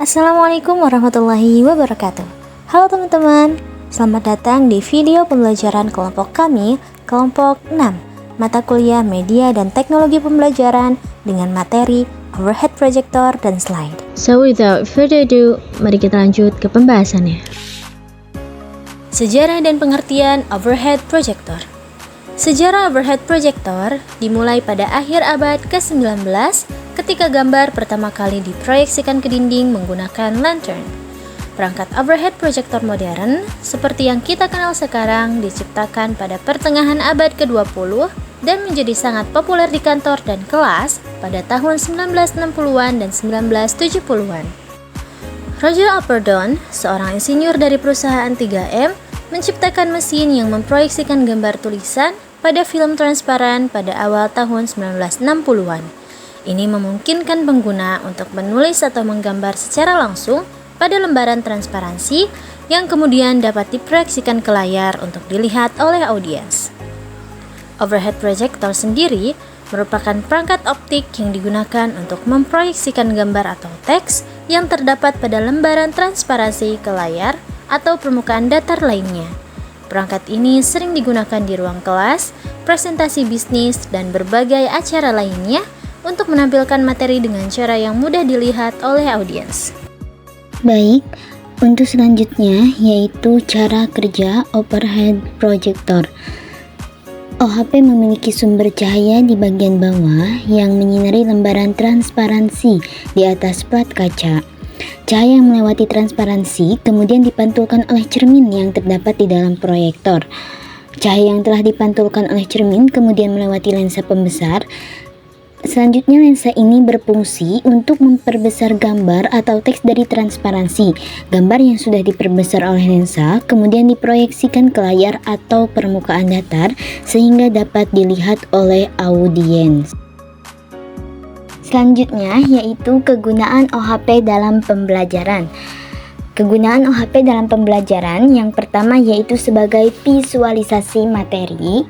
Assalamualaikum warahmatullahi wabarakatuh. Halo teman-teman, selamat datang di video pembelajaran kelompok kami, kelompok 6, mata kuliah media dan teknologi pembelajaran dengan materi overhead projector dan slide. So without further ado, mari kita lanjut ke pembahasannya. Sejarah dan pengertian overhead projector. Sejarah overhead projector dimulai pada akhir abad ke-19 ketika gambar pertama kali diproyeksikan ke dinding menggunakan lantern. Perangkat overhead projector modern seperti yang kita kenal sekarang diciptakan pada pertengahan abad ke-20 dan menjadi sangat populer di kantor dan kelas pada tahun 1960-an dan 1970-an. Roger Alperdon, seorang insinyur dari perusahaan 3M, menciptakan mesin yang memproyeksikan gambar tulisan pada film transparan pada awal tahun 1960-an. Ini memungkinkan pengguna untuk menulis atau menggambar secara langsung pada lembaran transparansi yang kemudian dapat diproyeksikan ke layar untuk dilihat oleh audiens. Overhead projector sendiri merupakan perangkat optik yang digunakan untuk memproyeksikan gambar atau teks yang terdapat pada lembaran transparansi ke layar atau permukaan datar lainnya. Perangkat ini sering digunakan di ruang kelas, presentasi bisnis, dan berbagai acara lainnya untuk menampilkan materi dengan cara yang mudah dilihat oleh audiens. Baik, untuk selanjutnya yaitu cara kerja overhead projector. OHP memiliki sumber cahaya di bagian bawah yang menyinari lembaran transparansi di atas plat kaca. Cahaya yang melewati transparansi kemudian dipantulkan oleh cermin yang terdapat di dalam proyektor. Cahaya yang telah dipantulkan oleh cermin kemudian melewati lensa pembesar. Selanjutnya lensa ini berfungsi untuk memperbesar gambar atau teks dari transparansi. Gambar yang sudah diperbesar oleh lensa kemudian diproyeksikan ke layar atau permukaan datar sehingga dapat dilihat oleh audiens. Selanjutnya yaitu kegunaan OHP dalam pembelajaran. Kegunaan OHP dalam pembelajaran yang pertama yaitu sebagai visualisasi materi,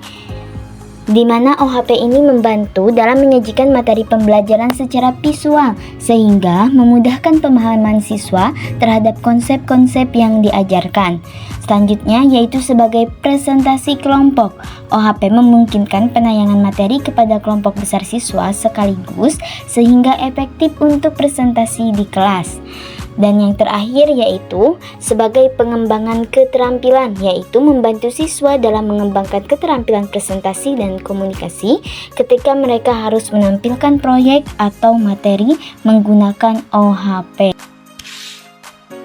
di mana OHP ini membantu dalam menyajikan materi pembelajaran secara visual sehingga memudahkan pemahaman siswa terhadap konsep-konsep yang diajarkan. Selanjutnya yaitu sebagai presentasi kelompok. OHP memungkinkan penayangan materi kepada kelompok besar siswa sekaligus sehingga efektif untuk presentasi di kelas. Dan yang terakhir yaitu sebagai pengembangan keterampilan, yaitu membantu siswa dalam mengembangkan keterampilan presentasi dan komunikasi ketika mereka harus menampilkan proyek atau materi menggunakan OHP.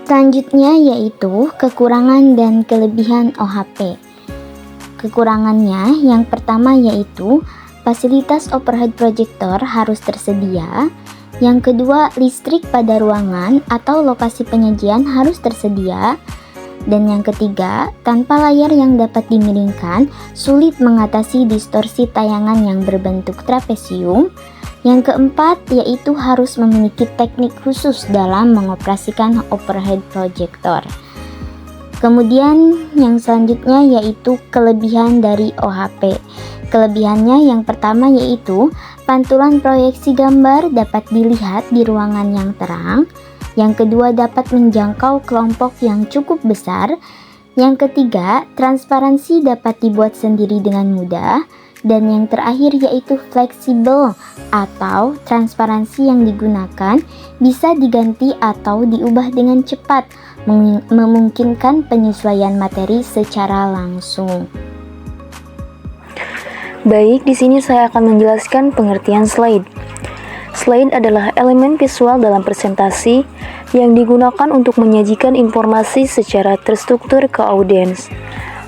Selanjutnya yaitu kekurangan dan kelebihan OHP. Kekurangannya yang pertama yaitu fasilitas overhead projector harus tersedia. Yang kedua, listrik pada ruangan atau lokasi penyajian harus tersedia. Dan yang ketiga, tanpa layar yang dapat dimiringkan, sulit mengatasi distorsi tayangan yang berbentuk trapesium. Yang keempat, yaitu harus memiliki teknik khusus dalam mengoperasikan overhead projector. Kemudian yang selanjutnya yaitu kelebihan dari OHP. Kelebihannya yang pertama yaitu pantulan proyeksi gambar dapat dilihat di ruangan yang terang. Yang kedua dapat menjangkau kelompok yang cukup besar. Yang ketiga, transparansi dapat dibuat sendiri dengan mudah. Dan yang terakhir yaitu fleksibel atau transparansi yang digunakan bisa diganti atau diubah dengan cepat, memungkinkan penyesuaian materi secara langsung. Baik, di sini saya akan menjelaskan pengertian slide. Slide adalah elemen visual dalam presentasi yang digunakan untuk menyajikan informasi secara terstruktur ke audiens.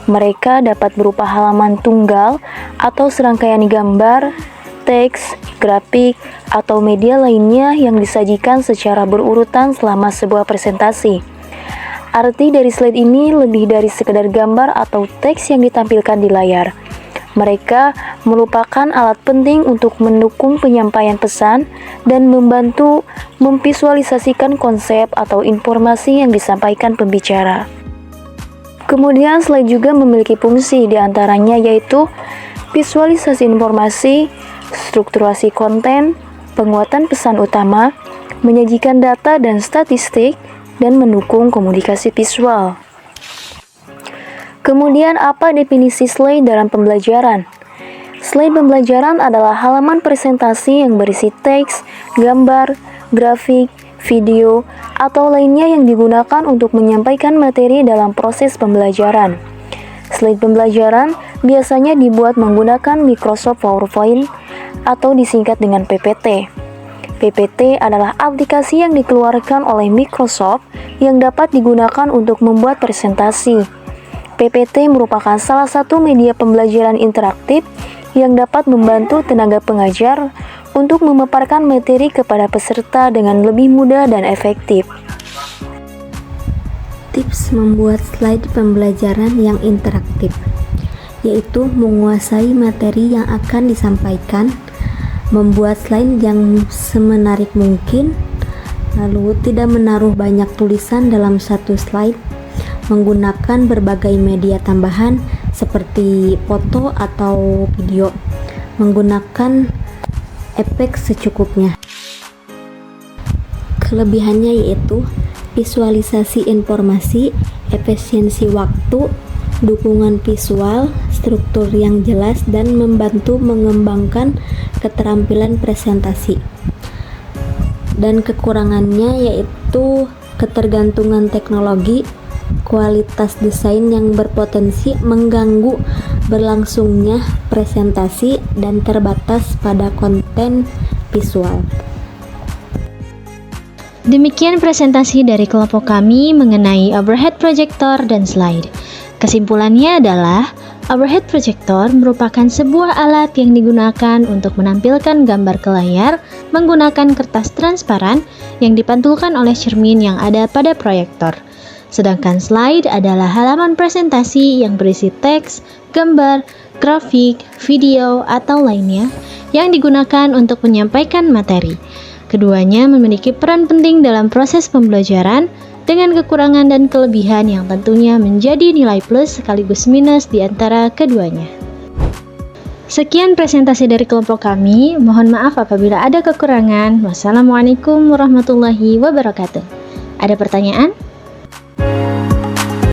Mereka dapat berupa halaman tunggal atau serangkaian gambar, teks, grafik, atau media lainnya yang disajikan secara berurutan selama sebuah presentasi. Arti dari slide ini lebih dari sekedar gambar atau teks yang ditampilkan di layar. Mereka merupakan alat penting untuk mendukung penyampaian pesan dan membantu memvisualisasikan konsep atau informasi yang disampaikan pembicara. Kemudian slide juga memiliki fungsi diantaranya yaitu visualisasi informasi, strukturasi konten, penguatan pesan utama, menyajikan data dan statistik, dan mendukung komunikasi visual. Kemudian, apa definisi slide dalam pembelajaran? Slide pembelajaran adalah halaman presentasi yang berisi teks, gambar, grafik, video, atau lainnya yang digunakan untuk menyampaikan materi dalam proses pembelajaran. Slide pembelajaran biasanya dibuat menggunakan Microsoft PowerPoint atau disingkat dengan PPT. PPT adalah aplikasi yang dikeluarkan oleh Microsoft yang dapat digunakan untuk membuat presentasi. PPT merupakan salah satu media pembelajaran interaktif yang dapat membantu tenaga pengajar untuk memaparkan materi kepada peserta dengan lebih mudah dan efektif. Tips membuat slide pembelajaran yang interaktif, yaitu menguasai materi yang akan disampaikan, membuat slide yang semenarik mungkin, lalu tidak menaruh banyak tulisan dalam satu slide, menggunakan berbagai media tambahan seperti foto atau video, menggunakan efek secukupnya. Kelebihannya yaitu visualisasi informasi, efisiensi waktu, dukungan visual, struktur yang jelas, dan membantu mengembangkan keterampilan presentasi. Dan kekurangannya yaitu ketergantungan teknologi, kualitas desain yang berpotensi mengganggu berlangsungnya presentasi, dan terbatas pada konten visual. Demikian presentasi dari kelompok kami mengenai overhead projector dan slide. Kesimpulannya adalah, overhead projector merupakan sebuah alat yang digunakan untuk menampilkan gambar ke layar menggunakan kertas transparan yang dipantulkan oleh cermin yang ada pada proyektor. Sedangkan slide adalah halaman presentasi yang berisi teks, gambar, grafik, video, atau lainnya yang digunakan untuk menyampaikan materi. Keduanya memiliki peran penting dalam proses pembelajaran dengan kekurangan dan kelebihan yang tentunya menjadi nilai plus sekaligus minus di antara keduanya. Sekian presentasi dari kelompok kami. Mohon maaf apabila ada kekurangan. Wassalamualaikum warahmatullahi wabarakatuh. Ada pertanyaan?